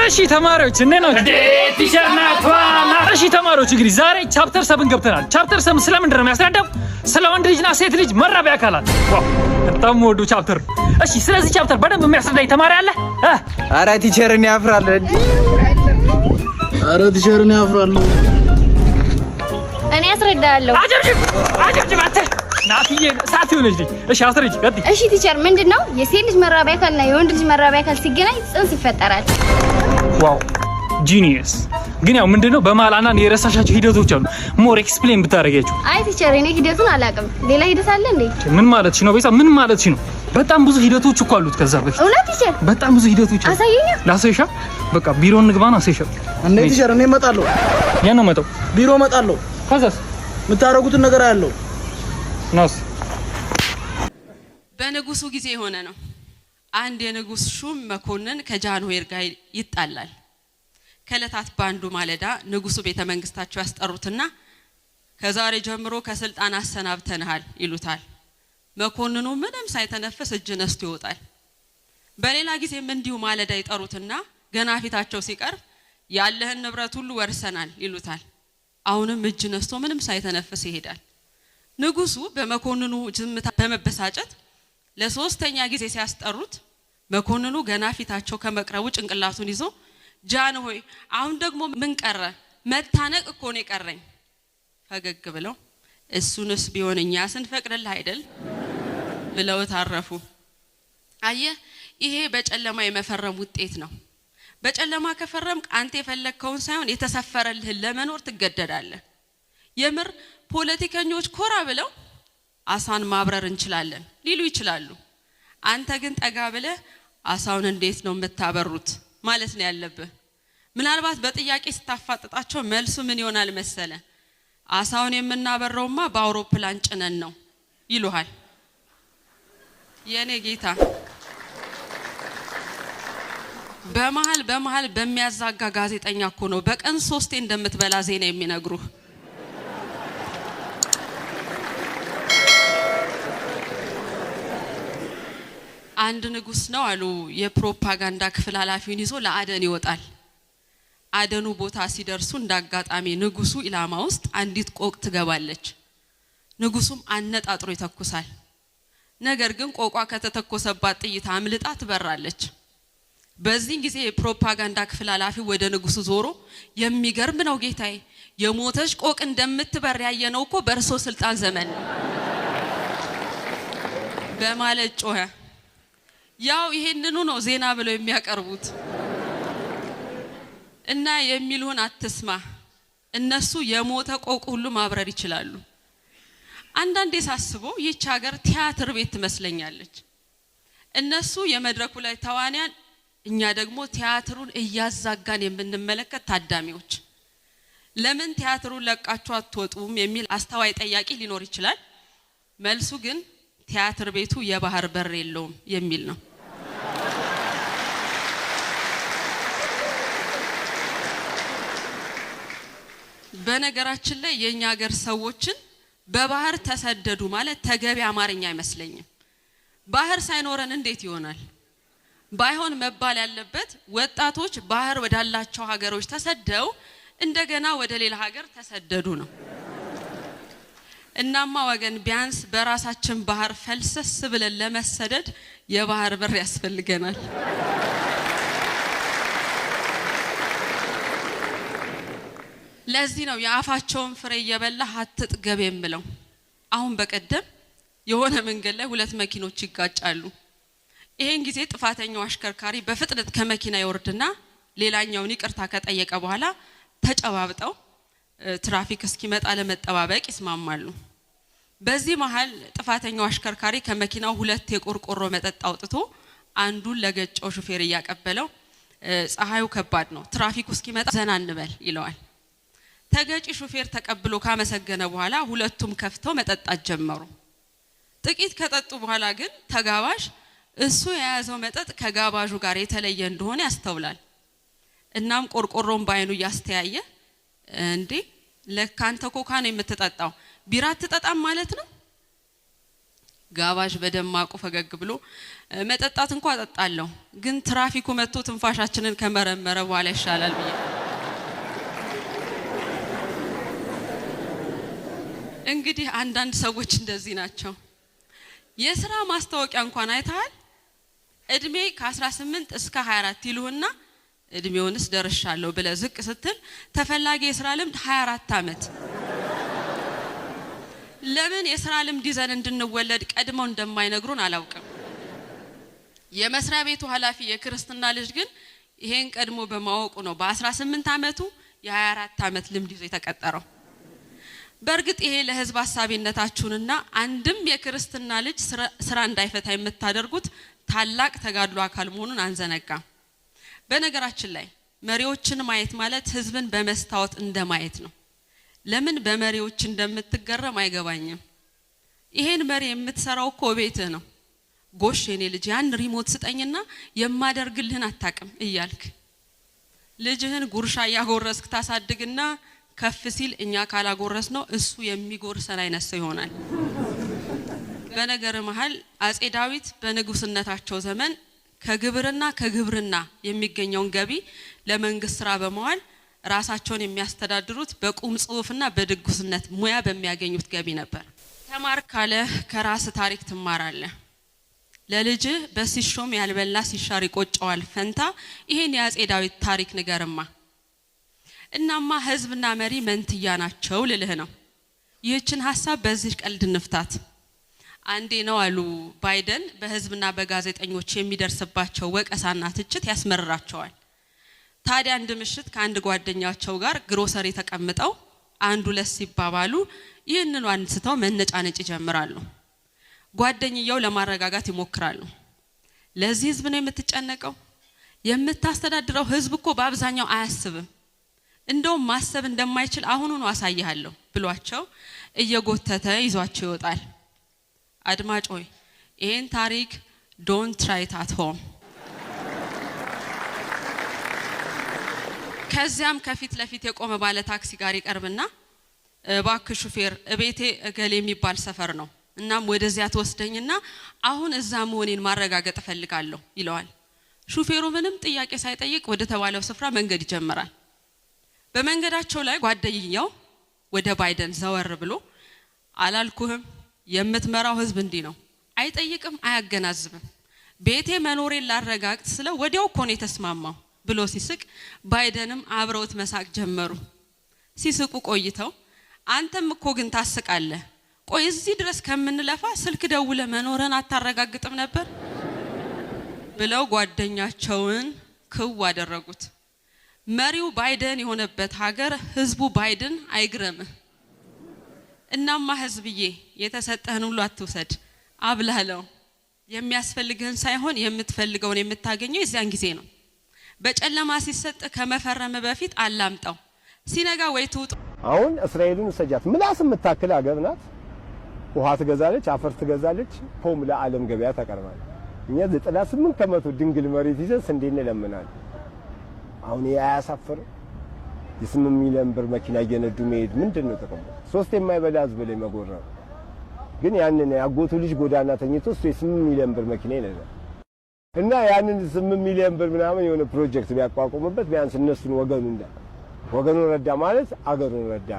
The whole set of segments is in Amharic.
እሺ ተማሪዎች እኔ ነው ቲቸር ናቷና እሺ ተማሪዎች እንግዲህ ዛሬ ቻፕተር 7 ገብተናል። ቻፕተር 7 ስለምንድን ነው የሚያስረዳው? ስለ ወንድ ልጅና ሴት ልጅ መራቢያ አካላት። ዋው በጣም ወዶ ቻፕተር። እሺ ስለዚህ ቻፕተር በደንብ የሚያስረዳኝ ተማሪ አለ? አረ ቲቸርን ያፍራል። አረ ቲቸርን ያፍራል። እኔ አስረዳለሁ። አጀብጅብ አንተ ናትዬ ሳት ይሆነሽ ልጅ። እሺ አስረጅ ቀጥ። እሺ ቲቸር ምንድነው የሴት ልጅ መራቢያ አካልና የወንድ ልጅ መራቢያ አካል ሲገናኝ ጽንስ ይፈጠራል? ዋው ጂኒየስ። ግን ያው ምንድነው በማላና የረሳሻቸው ሂደቶች አሉ። ሞር ኤክስፕሌን ብታረጋችሁ። አይ ቲቸር እኔ ሂደቱን አላውቅም። ሌላ ሂደት አለ እንዴ? ምን ማለትሽ ነው ቤዛ? ምን ማለትሽ ነው? በጣም ብዙ ሂደቶች እኮ አሉት ከዛ በፊት። እውነት ቲቸር? በጣም ብዙ ሂደቶች አሉ። አሳየኝ። ላሳይሻ? በቃ ቢሮ እንግባና አሳይሻ። እንዴ ቲቸር እኔ እመጣለሁ። ያን ነው መጣው። ቢሮ እመጣለሁ። ከዛስ የምታረጉትን ነገር አያለው። ናስ በንጉሱ ጊዜ የሆነ ነው። አንድ የንጉስ ሹም መኮንን ከጃንሆይ ጋር ይጣላል። ከለታት ባንዱ ማለዳ ንጉሱ ቤተ መንግስታቸው ያስጠሩትና ከዛሬ ጀምሮ ከስልጣን አሰናብተናል ይሉታል። መኮንኑ ምንም ሳይተነፈስ እጅ ነስቶ ይወጣል። በሌላ ጊዜም እንዲሁ ማለዳ ይጠሩትና ገና ፊታቸው ሲቀርብ ያለህን ንብረት ሁሉ ወርሰናል ይሉታል። አሁንም እጅ ነስቶ ምንም ሳይተነፈስ ይሄዳል። ንጉሱ በመኮንኑ ዝምታ በመበሳጨት ለሶስተኛ ጊዜ ሲያስጠሩት መኮንኑ ገና ፊታቸው ከመቅረቡ ጭንቅላቱን ይዞ ጃንሆይ አሁን ደግሞ ምን ቀረ? መታነቅ እኮ ነው የቀረኝ። ፈገግ ብለው እሱንስ ቢሆን እኛ ስንፈቅድልህ አይደል ብለው ታረፉ። አየህ ይሄ በጨለማ የመፈረም ውጤት ነው። በጨለማ ከፈረምክ አንተ የፈለከውን ሳይሆን የተሰፈረልህን ለመኖር ትገደዳለህ። የምር ፖለቲከኞች ኮራ ብለው አሳን ማብረር እንችላለን ሊሉ ይችላሉ። አንተ ግን ጠጋ ብለህ አሳውን እንዴት ነው የምታበሩት ማለት ነው ያለብህ። ምናልባት በጥያቄ ስታፋጥጣቸው መልሱ ምን ይሆናል መሰለ? አሳውን የምናበረውማ በአውሮፕላን ጭነን ነው ይሉሃል። የኔ ጌታ በመሃል በሚያዛጋ ጋዜጠኛ እኮ ነው በቀን 3 እንደምትበላ ዜና የሚነግሩህ። አንድ ንጉስ ነው አሉ የፕሮፓጋንዳ ክፍል ኃላፊውን ይዞ ለአደን ይወጣል። አደኑ ቦታ ሲደርሱ እንዳጋጣሚ ንጉሱ ኢላማ ውስጥ አንዲት ቆቅ ትገባለች። ንጉሱም አነጣጥሮ ይተኩሳል። ነገር ግን ቆቋ ከተተኮሰባት ጥይት አምልጣ ትበራለች። በዚህ ጊዜ የፕሮፓጋንዳ ክፍል ኃላፊው ወደ ንጉሱ ዞሮ የሚገርም ነው ጌታዬ፣ የሞተች ቆቅ እንደምትበር ያየነው እኮ በእርሶ ስልጣን ዘመን ነው በማለት ጮኸ። ያው ይሄንኑ ነው ዜና ብለው የሚያቀርቡት። እና የሚሉን አትስማ፣ እነሱ የሞተ ቆቅ ሁሉ ማብረር ይችላሉ። አንዳንዴ ሳስበው ይህች ሀገር ቲያትር ቤት ትመስለኛለች። እነሱ የመድረኩ ላይ ተዋንያን፣ እኛ ደግሞ ቲያትሩን እያዛጋን የምንመለከት ታዳሚዎች። ለምን ቲያትሩን ለቃችሁ አትወጡም የሚል አስተዋይ ጠያቂ ሊኖር ይችላል። መልሱ ግን ቲያትር ቤቱ የባህር በር የለውም የሚል ነው። በነገራችን ላይ የኛ ሀገር ሰዎችን በባህር ተሰደዱ ማለት ተገቢ አማርኛ አይመስለኝም። ባህር ሳይኖረን እንዴት ይሆናል? ባይሆን መባል ያለበት ወጣቶች ባህር ወዳላቸው ሀገሮች ተሰደው እንደገና ወደ ሌላ ሀገር ተሰደዱ ነው። እናማ ወገን ቢያንስ በራሳችን ባህር ፈልሰስ ብለን ለመሰደድ የባህር በር ያስፈልገናል። ለዚህ ነው የአፋቸውን ፍሬ እየበላህ አትጥገብ የምለው። አሁን በቀደም የሆነ መንገድ ላይ 2 መኪኖች ይጋጫሉ። ይሄን ጊዜ ጥፋተኛው አሽከርካሪ በፍጥነት ከመኪና ይወርድና ሌላኛውን ይቅርታ ከጠየቀ በኋላ ተጨባብጠው ትራፊክ እስኪመጣ ለመጠባበቅ ይስማማሉ። በዚህ መሃል ጥፋተኛው አሽከርካሪ ከመኪናው 2 የቆርቆሮ መጠጥ አውጥቶ አንዱን ለገጨው ሹፌር እያቀበለው ፀሐዩ ከባድ ነው፣ ትራፊኩ እስኪመጣ ዘና እንበል ይለዋል። ተገጪ ሹፌር ተቀብሎ ካመሰገነ በኋላ ሁለቱም ከፍተው መጠጣት ጀመሩ። ጥቂት ከጠጡ በኋላ ግን ተጋባዥ እሱ የያዘው መጠጥ ከጋባዡ ጋር የተለየ እንደሆነ ያስተውላል። እናም ቆርቆሮን ባይኑ ያስተያየ እንዴ ለካንተ ኮካ ነው የምትጠጣው ቢራ አትጠጣም ማለት ነው ጋባዥ በደማቁ ፈገግ ብሎ መጠጣት እንኳን አጠጣለሁ ግን ትራፊኩ መጥቶ ትንፋሻችንን ከመረመረ በኋላ ይሻላል ብዬ እንግዲህ አንዳንድ ሰዎች እንደዚህ ናቸው የሥራ ማስታወቂያ እንኳን አይተሃል እድሜ ከ18 እስከ 24 ይሉና እድሜውንስ ደርሻለሁ ብለ ዝቅ ስትል ተፈላጊ የሥራ ልምድ 24 አመት ለምን የሥራ ልምድ ይዘን እንድንወለድ ቀድመው እንደማይነግሩን አላውቅም የመስሪያ ቤቱ ኃላፊ የክርስትና ልጅ ግን ይሄን ቀድሞ በማወቁ ነው በ18 አመቱ የ24 አመት ልምድ ይዞ የተቀጠረው በርግጥ ይሄ ለህዝብ ሐሳቢነታችሁንና አንድም የክርስትና ልጅ ስራ እንዳይፈታ የምታደርጉት ታላቅ ተጋድሎ አካል መሆኑን አንዘነጋም በነገራችን ላይ መሪዎችን ማየት ማለት ህዝብን በመስታወት እንደማየት ነው ለምን በመሪዎች እንደምትገረም አይገባኝም ይሄን መሪ የምትሰራው እኮ ቤትህ ነው ጎሽ የኔ ልጅ ያን ሪሞት ስጠኝና የማደርግልህን አታቅም እያልክ ልጅህን ጉርሻ ያጎረስክ ታሳድግና ከፍ ሲል እኛ ካላጎረስ ነው እሱ የሚጎርሰን አይነት ሰው ይሆናል በነገር መሃል አጼ ዳዊት በንጉስነታቸው ዘመን ከግብርና የሚገኘውን ገቢ ለመንግስት ስራ በመዋል ራሳቸውን የሚያስተዳድሩት በቁም ጽሁፍና በድጉስነት ሙያ በሚያገኙት ገቢ ነበር ተማር ካለ ከራስ ታሪክ ትማራለህ ለልጅ በሲሾም ያልበላ ሲሻር ይቆጨዋል ፈንታ ይሄን የአጼ ዳዊት ታሪክ ንገርማ እናማ ህዝብና መሪ መንትያ ናቸው ልልህ ነው ይህችን ሐሳብ በዚህ ቀልድ እንፍታት አንዴ ነው አሉ ባይደን በህዝብና በጋዜጠኞች የሚደርስባቸው ወቀሳና ትችት ያስመርራቸዋል ታዲያ አንድ ምሽት ከአንድ ጓደኛቸው ጋር ግሮሰሪ ተቀምጠው አንዱ ለሲባባሉ ይህንኑ አንስተው መነጫነጭ ይጀምራሉ ጓደኛው ለማረጋጋት ይሞክራሉ ለዚህ ህዝብ ነው የምትጨነቀው የምታስተዳድረው ህዝብ እኮ በአብዛኛው አያስብም እንደው ማሰብ እንደማይችል አሁኑኑ አሳይሃለሁ ብሏቸው እየጎተተ ይዟቸው ይወጣል አድማጭ ሆይ ይሄን ታሪክ don't try it at home ከዚያም ከፊት ለፊት የቆመ ባለ ታክሲ ጋር ይቀርብና እባክህ ሹፌር እቤቴ እገሌ የሚባል ሰፈር ነው እናም ወደዚያ ተወስደኝና አሁን እዛ መሆኔን ማረጋገጥ ፈልጋለሁ ይለዋል ሹፌሩ ምንም ጥያቄ ሳይጠይቅ ወደ ተባለው ስፍራ መንገድ ይጀምራል በመንገዳቸው ላይ ጓደኛው ወደ ባይደን ዘወር ብሎ አላልኩህም የምትመራው ህዝብ እንዲ ነው አይጠይቅም አያገናዝብም ቤቴ መኖሬን ላረጋግጥ ስለ ወዲያው ኮኔ ተስማማው ብሎ ሲስቅ ባይደንም አብረውት መሳቅ ጀመሩ ሲስቁ ቆይተው አንተም እኮ ግን ታስቃለህ ቆይ እዚህ ድረስ ከምንለፋ ስልክ ደውለ መኖርን አታረጋግጥም ነበር ብለው ጓደኛቸውን ክው አደረጉት መሪው ባይደን የሆነበት ሀገር ህዝቡ ባይደን አይግረምህ እናማ ህዝብዬ የተሰጠህን ሁሉ አትውሰድ አብላለው የሚያስፈልግህን ሳይሆን የምትፈልገውን የምታገኘው የዚያን ጊዜ ነው በጨለማ ሲሰጥ ከመፈረም በፊት አላምጣው ሲነጋ ወይ ትውጥ አሁን እስራኤልን ሰጃት ምላስ የምታክል ሀገር ናት ውሃ ትገዛለች አፈር ትገዛለች ፖም ለዓለም ገበያ ታቀርባለች እኛ 98% ድንግል መሬት ይዘን ስንዴን ለምናል አሁን ያያሳፈር የ8 ሚሊዮን ብር መኪና እየነዱ መሄድ ምንድነው ጥቅሙ ሶስት የማይበላ ህዝብ ላይ መጎረር ግን ያንን ያጎቱ ልጅ ጎዳና ተኝቶ 8 ሚሊዮን ብር መኪና ይነዳል እና ያንን 8 ሚሊዮን ብር ምናምን የሆነ ፕሮጀክት ቢያቋቁምበት ቢያንስ እነሱን ወገኑን ረዳ ማለት አገሩን ረዳ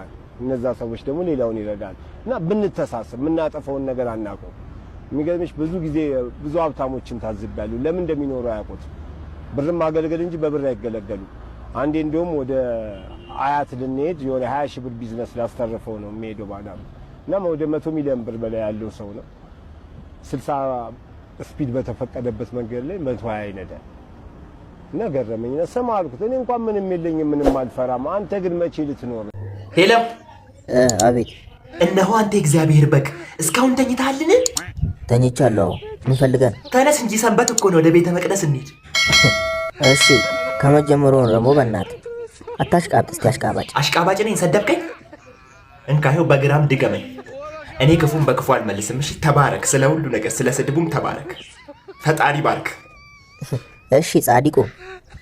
እነዛ ሰዎች ደግሞ ሌላውን ይረዳል እና ብንተሳሰብ ምናጠፈውን ነገር አናቆም የሚገርምሽ ብዙ ጊዜ ብዙ ሀብታሞችን ታዝባሉ ለምን እንደሚኖሩ አያውቁት ብርም ማገልገል እንጂ በብር አይገለገሉ አንዴ እንደውም ወደ አያት ልንሄድ የሆነ 20 ሺህ ብር ቢዝነስ ላስተርፈው ነው የሚሄደው ባዳም እና ወደ 100 ሚሊዮን ብር በላይ ያለው ሰው ነው 60 ስፒድ በተፈቀደበት መንገድ ላይ 120 ይነዳል ነገረመኝ ሰማልኩት እኔ እንኳን ምንም የለኝም ምንም አልፈራም አንተ ግን መቼ ልትኖር ሄሎ አቤት እነሆ አንተ እግዚአብሔር በግ እስካሁን ተኝተሃልን ተኝቻለሁ ምን ፈልገህ ተነስ እንጂ ሰንበት እኮ ነው ወደ ቤተ መቅደስ እንሂድ እሺ ከመጀመሩ ረሞ በእናት አታሽቃብጥ እስቲ አሽቃባጭ ነኝ ሰደብከኝ እንካየው በግራም ድገመኝ እኔ ክፉን በክፉ አልመልስም እሺ ተባረክ ስለ ሁሉ ነገር ስለ ስድቡም ተባረክ ፈጣሪ ባርክ እሺ ጻዲቁ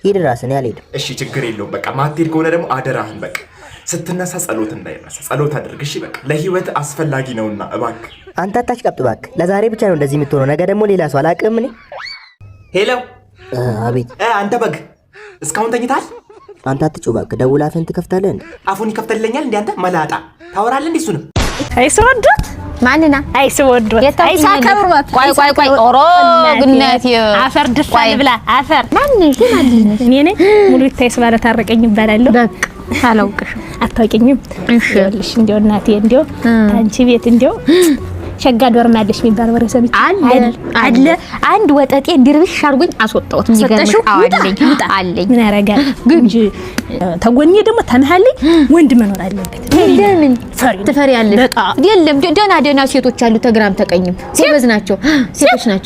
ሂድ ራስን ያልሄድ እሺ ችግር የለውም በቃ ማትሄድ ከሆነ ደግሞ አደራህን በቃ ስትነሳ ጸሎት እንዳይረሳ ጸሎት አድርግ እሺ። በቃ ለህይወት አስፈላጊ ነውና እባክህ አንተ አታሽቀብጥ እባክህ። ለዛሬ ብቻ ነው እንደዚህ የምትሆነው፣ ነገ ደግሞ ሌላ ሰው አላውቅም እኔ። ሄሎ አቤት። አንተ በግ እስካሁን ተኝታል? አንተ አትጮህ እባክህ። ደውል አፍህን ትከፍታለህ እንዴ? አፉን ይከፍተልኛል እንዴ? አንተ መላጣ ታወራለህ እንዴ? እሱንም አይሰወዱት ማንና አይሰወዱት አይሳከብሩት። ቆይ ኦሮ ግነት አፈር ድፋል ብላ አፈር ማን እኔ ነኝ። ሙሉ ይታይስ ባለ ታረቀኝ ይባላል። በቃ አላውቅሽም፣ አታውቂኝም። እሺ ልሽ እንዴው እናቴ እንዴው አንቺ ቤት እንዴው ሸጋ ዶርማለሽ የሚባል ወሬ ሰምቼ አለ አንድ ወጠጤ ድርብሽ አርጎኝ አስወጣሁት። የሚገርምሽ አለኝ ምን ያረጋል እንጂ ተጎኔ ደግሞ ተመሃለኝ ወንድ መኖር አለበት። ለምን ትፈሪያለሽ? የለም ደና ሴቶች አሉ፣ ተግራም ተቀኝም ሴበዝ ናቸው፣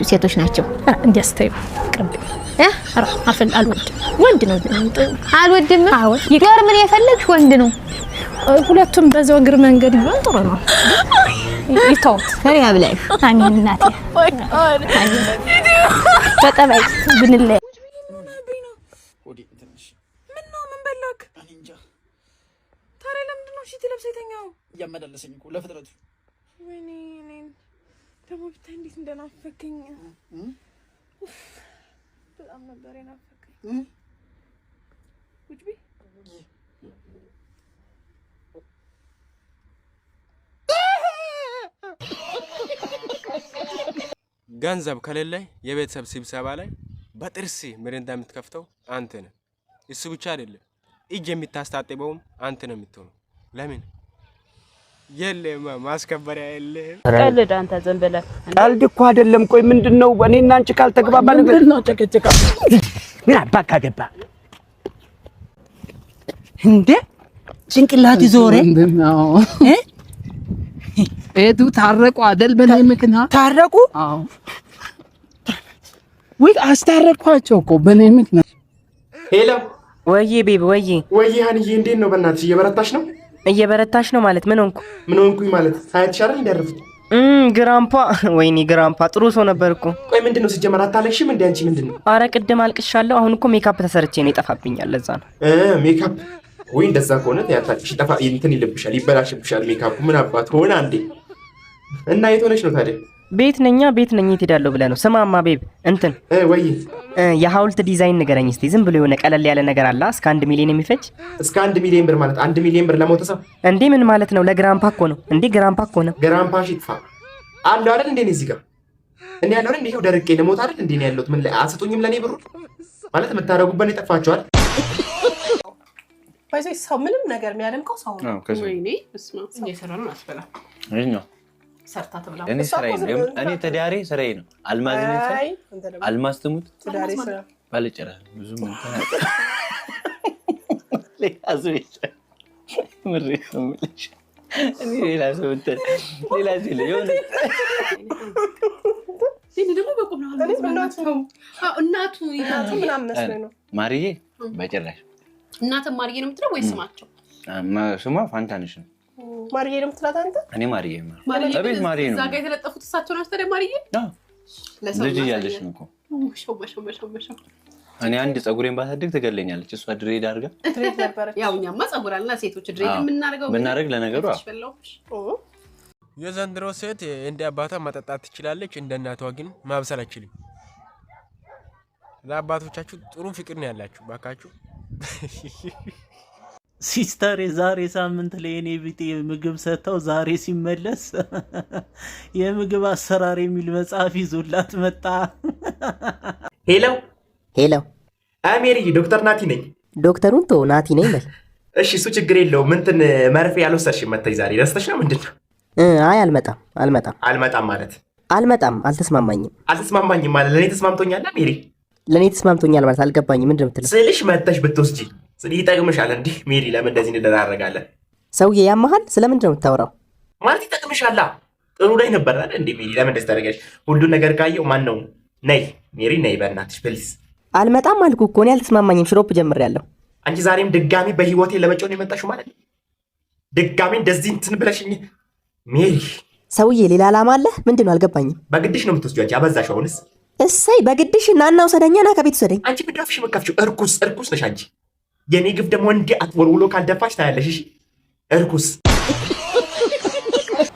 ሴቶች ናቸው። እንዲያስተዩ ቅርብ አፈል አልወድም፣ ወንድ ነው አልወድም። ይገር ምን የፈለግሽ ወንድ ነው። ሁለቱም በዛው እግር መንገድ ቢሆን ጥሩ ነው። ይተውት ፈሪያ ብላሽ አሚን እናቴ በጠባይ ብንለይ ምን በላክ እንጃ። ታዲያ ለምንድን ነው ሽቲ ለብሰህ የተኛው? እያመላለሰኝ እኮ ለፍጥረቱ። ወይኔ እኔን ደግሞ ብታይ እንዴት እንደናፈከኝ በጣም ነበር የናፈከኝ። ውጭ ቢ ገንዘብ ከሌለ የቤተሰብ ስብሰባ ላይ በጥርስ ምሪንዳ የምትከፍተው አንተ ነህ። እሱ ብቻ አይደለም እጅ የምታስታጥበውም አንተ ነው የምትሆነው። ለምን የለም ማስከበሪያ የለም። ቀልድ አንተ ዝም ብለህ ቀልድ እኮ አይደለም። ቆይ ምንድነው እኔና አንቺ ካልተግባባን ምንድነው ጨቀጨቃ? ምን አባካ ገባ እንዴ? ጭንቅላት ዞሬ እዱ ታረቁ አይደል? በኔ ምክንያት ታረቁ? አዎ ወይ አስታረቅኳቸው እኮ በኔ ምክንያት። ሄሎ ወይዬ ቤብ ወይዬ ሀንዬ እንዴት ነው? በእናትሽ እየበረታሽ ነው? እየበረታሽ ነው ማለት ምን ሆንኩ? ምን ሆንኩኝ ማለት ሳያትሽ አይደል እንዲያረፍት ግራምፓ ወይኔ ግራምፓ ጥሩ ሰው ነበር እኮ። ቆይ ምንድነው ሲጀመር አታለቅሽም እንዴ አንቺ? ምንድነው? አረ ቅድም አልቅሻለሁ። አሁን እኮ ሜካፕ ተሰርቼ ነው ይጠፋብኛል። ለዛ ነው ሜካፕ። ወይ እንደዛ ከሆነ ያታክሽ ጠፋ እንትን ይልብሻል፣ ይበላሽብሻል ሜካፑ። ምን አባት ሆነ አንዴ። እና የት ሆነሽ ነው ታዲያ? ቤት ነኝ። የት ሄዳለሁ ብለህ ነው? ስማማ ቤብ እንትን ወይ የሐውልት ዲዛይን ንገረኝ እስቲ። ዝም ብሎ የሆነ ቀለል ያለ ነገር አለ እስከ 1 ሚሊዮን የሚፈጅ። እስከ 1 ሚሊዮን ብር ማለት 1 ሚሊዮን ብር ለሞተ ሰው እንዴ? ምን ማለት ነው? ለግራምፓ እኮ ነው እንዴ? ግራምፓ እኮ ነው። ግራምፓ ሽጥፋ አለው አይደል እንዴ? እዚህ ጋር እኔ ያለው አይደል? ይሄው ደርቄ ለሞት አይደል እንዴ ነው ያለሁት? ምን ላይ አስጡኝም ለኔ ብሩ ማለት የምታረጉበት ይጠፋችኋል። ባይዘይ ሰው ምንም ነገር የሚያደምቀው ሰው ነው። ወይኔ እስማ እየሰራን ነው አስበላ እኛ ሰርታ ተብላ እኔ ስራዬ ነው። እኔ ተዳሪ ስራዬ ነው። አልማዝ ነው ይፈል አልማዝ ትሙት ተዳሪ ስራ ባለጨራ ብዙ ምን ተናገር ለአዝቤት ምሬ ምልሽ እኔ ሌላ ሰው የሆነ እኔ ደግሞ በቁም ነው እናቱ ይላቱ ምናምን መስሎኝ ነው። ማርዬ በጭራሽ እናት ማርዬ ነው የምትለው ወይስ ስማቸው? ስሟ ፋንታንሽ ነው። ማርዬ ነው የምትላት አንተ? እኔ ማርዬ አቤት ማርዬ ነው። እዛ ጋር የተለጠፉት እሳቸው ናቸው። ታዲያ ማርዬ ልጅ እያለሽ ነው እኮ እኔ አንድ ፀጉሬን ባሳድግ ትገለኛለች። እሷ ድሬድ አድርጋ ድሬድ ነበር። ያው እኛማ ፀጉር አለና ሴቶች ድሬድ የምናደርገው ብናደርግ ለነገሩ የዘንድሮ ሴት እንደ አባቷ መጠጣት ትችላለች፣ እንደ እናቷ ግን ማብሰል አትችልም። ለአባቶቻችሁ ጥሩ ፍቅር ነው ያላችሁ ባካችሁ። ሲስተር የዛሬ ሳምንት ለኔ ቢጤ ምግብ ሰጥተው ዛሬ ሲመለስ የምግብ አሰራር የሚል መጽሐፍ ይዞላት መጣ። ሄሎ አሜሪ ዶክተር ናቲ ነኝ። ዶክተሩን ተው ናቲ ነኝ በል። እሺ እሱ ችግር የለውም። እንትን መርፌ ያልወሰድሽም መተይ ዛሬ ደስተሽ ነው? ምንድነው? አይ አልመጣም ማለት አልተስማማኝም ማለት ለኔ ተስማምቶኛል። አሜሪ ለኔ ተስማምቶኛል ማለት አልገባኝም። ምንድነው የምትለው? ስልሽ መተሽ ብትወስጂ ይጠቅምሻል። እንዴ ሜሪ ለምን እንደዚህ እንደራረጋለን? ሰውዬ ያመሃል። ስለምንድን ነው የምታወራው? ማለት ይጠቅምሻል። ጥሩ ላይ ነበር አይደል? እንዴ ሜሪ ለምን እንደዚህ ታደርጋለሽ? ሁሉን ነገር ካየው ማን ነው? ነይ ሜሪ ነይ በእናትሽ ፕሊዝ። አልመጣም አልኩ እኮ እኔ አልተስማማኝም። ሽሮፕ ጀምሬያለሁ። አንቺ ዛሬም ድጋሚ በህይወቴ ለመጮህ ነው የመጣሽው ማለት ነው? ድጋሚ እንደዚህ እንትን ብለሽኝ ሜሪ። ሰውዬ ሌላ ዓላማ አለ? ምንድን ነው አልገባኝም። በግድሽ ነው የምትወስጂው አንቺ። አበዛሽ አሁንስ። እሰይ በግድሽ ናና ውሰደኛ ና ከቤት ውሰደኝ። አንቺ ምንድን ነው አፍሽን መካፍሽው? እርኩስ ነሽ አንቺ። የኔ ግፍ ደግሞ እንዲህ አትወልውሎ ካልደፋሽ ታያለሽ። እሺ እርኩስ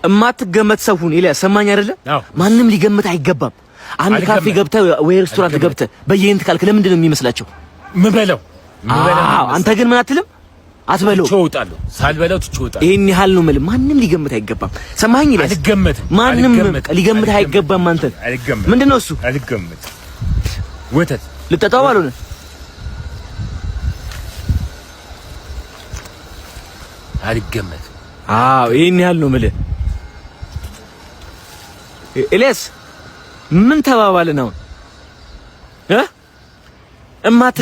እማትገመት ሰው ሁን ኤልያስ፣ ሰማኝ አይደለ? ማንም ሊገምት አይገባም። አንድ ካፌ ገብተህ ወይ ሬስቶራንት ገብተህ በየእንት ካልክ ለምንድን ነው የሚመስላቸው? ምበለው አንተ ግን ምን አትልም? አትበለው። ትወጣለህ። ሳልበለው ትወጣለህ። ይሄን ያህል ነው ማለት ማንም ሊገምት አይገባም። ሰማኝ ኤልያስ? አልገመትም። ማንም ሊገምት አይገባም። አንተ ምንድነው እሱ? አልገመትም። ወተት ልጠጣው ባልሆነ አልገመትም። ይሄን ያህል ነው ማለት ኤልያስ ምን ተባባልን አሁን?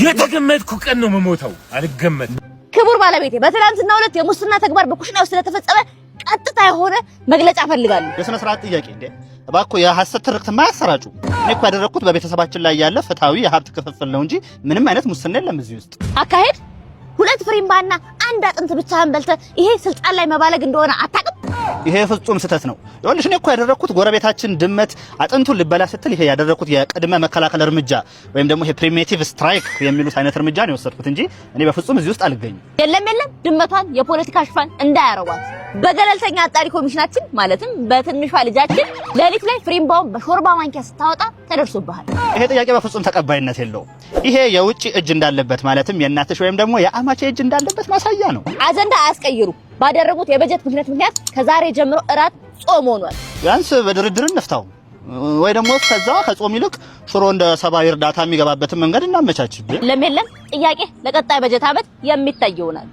የተገመትኩ ቀን ነው የምሞተው። አልገመትም። ክቡር ባለቤቴ በትናንትናው ዕለት የሙስና ተግባር በኩሽና ውስጥ ስለተፈጸመ ቀጥታ የሆነ መግለጫ ፈልጋለሁ። የሥነ ስርዓት ጥያቄ እንዴ? እባክዎ የሐሰት ትርክት ማያሰራጩ። እኔ እኮ ያደረኩት በቤተሰባችን ላይ ያለ ፍትሃዊ የሀብት ክፍፍል ነው እንጂ ምንም አይነት ሙስና የለም እዚህ ውስጥ። አካሄድ 2 ፍሬምባና 1 አጥንት ብቻህን በልተህ ይሄ ስልጣን ላይ መባለግ እንደሆነ አታውቅም? ይሄ ፍጹም ስህተት ነው። ይኸውልሽ እኔ እኮ ያደረኩት ጎረቤታችን ድመት አጥንቱን ልበላ ስትል ይሄ ያደረኩት የቅድመ መከላከል እርምጃ ወይም ደግሞ ይሄ ፕሪሚቲቭ ስትራይክ የሚሉት አይነት እርምጃ ነው የወሰድኩት እንጂ እኔ በፍጹም እዚህ ውስጥ አልገኝም። የለም ድመቷን የፖለቲካ ሽፋን እንዳያረጓት በገለልተኛ አጣሪ ኮሚሽናችን ማለትም በትንሿ ልጃችን ሌሊት ላይ ፍሬምባውን በሾርባ ማንኪያ ስታወጣ ተደርሶብሃል። ይሄ ጥያቄ በፍጹም ተቀባይነት የለውም። ይሄ የውጭ እጅ እንዳለበት ማለትም የእናትሽ ወይም ደግሞ የአማቼ እጅ እንዳለበት ማሳያ ነው። አጀንዳ አያስቀይሩ። ባደረጉት የበጀት ምክንያት ከዛሬ ጀምሮ እራት ጾም ሆኗል። ቢያንስ በድርድር እንፍታው ወይ ደግሞ ከዛ ከጾም ይልቅ ሽሮ እንደ ሰብአዊ እርዳታ የሚገባበትን መንገድ እናመቻች። ለምን ጥያቄ ለቀጣይ በጀት ዓመት የሚታይ ይሆናል።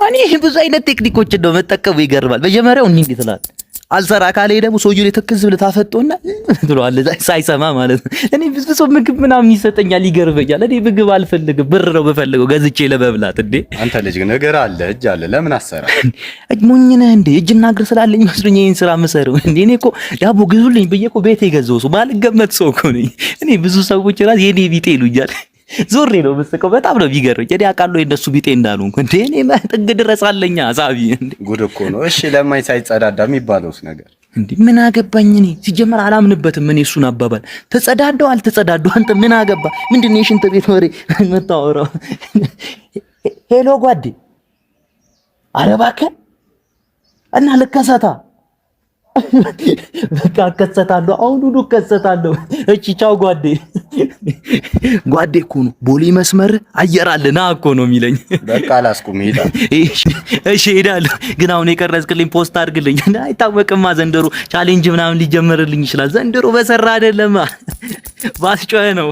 እኔ ብዙ አይነት ቴክኒኮችን ነው መጠቀሙ። ይገርማል። መጀመሪያው እንዴት ይላል አልሰራ ካለ ደግሞ ሰውዬው የተከዝ ብለ ታፈጦና ትሏል ሳይሰማ ማለት ነው። እኔ ብዙ ምግብ ምናምን ይሰጠኛል፣ ይገርመኛል። እኔ ምግብ አልፈልግም፣ ብር ነው በፈልገው ገዝቼ ለመብላት። እንዴ አንተ ልጅ ነገር አለ እጅ አለ ለምን አሰራ? ሞኝ ነህ እንዴ? እጅና እግር ስላለኝ መስሎኝ ይሄን ስራ መሰረው እንዴ? እኔ እኮ ዳቦ ግዙልኝ ብዬ እኮ ቤቴ ገዘው ሰው ባልገመት ሰው እኮ ነኝ እኔ። ብዙ ሰዎች ራስ የኔ ቢጤ ይሉኛል። ዞሬ ነው መስቀው በጣም ነው ቢገርም። እኔ አውቃለሁ የነሱ ቢጤ እንዳልሆንኩ እንዴ። እኔ ጥግ ድረስ አለኛ አሳቢ እንዴ። ጉድ እኮ ነው። እሺ ለማይ ሳይጸዳዳ የሚባለውስ ነገር እንዴ ምን አገባኝ? እኔ ሲጀመር አላምንበትም። እኔ እሱን አባባል ተጸዳዳው አልተጸዳዳው አንተ ምን አገባ? ምንድነው የሽንት ቤት ወሬ መታወራው? ሄሎ ጓዴ፣ ኧረ እባክህ እና ልከሰታ በቃ እከሰታለሁ፣ አሁኑኑ እከሰታለሁ። እቺ ቻው ጓዴ። ጓዴ እኮ ነው ቦሌ መስመር አየር አለ ና እኮ ነው የሚለኝ። በቃ አላስቁም ይሄዳል። እሺ ሄዳለሁ፣ ግን አሁን የቀረጽክልኝ ፖስት አድርግልኝ። አይታወቅማ ዘንድሮ ቻሌንጅ ምናምን ሊጀመርልኝ ይችላል። ዘንድሮ በሰራ አይደለማ ባስጮኸ ነው።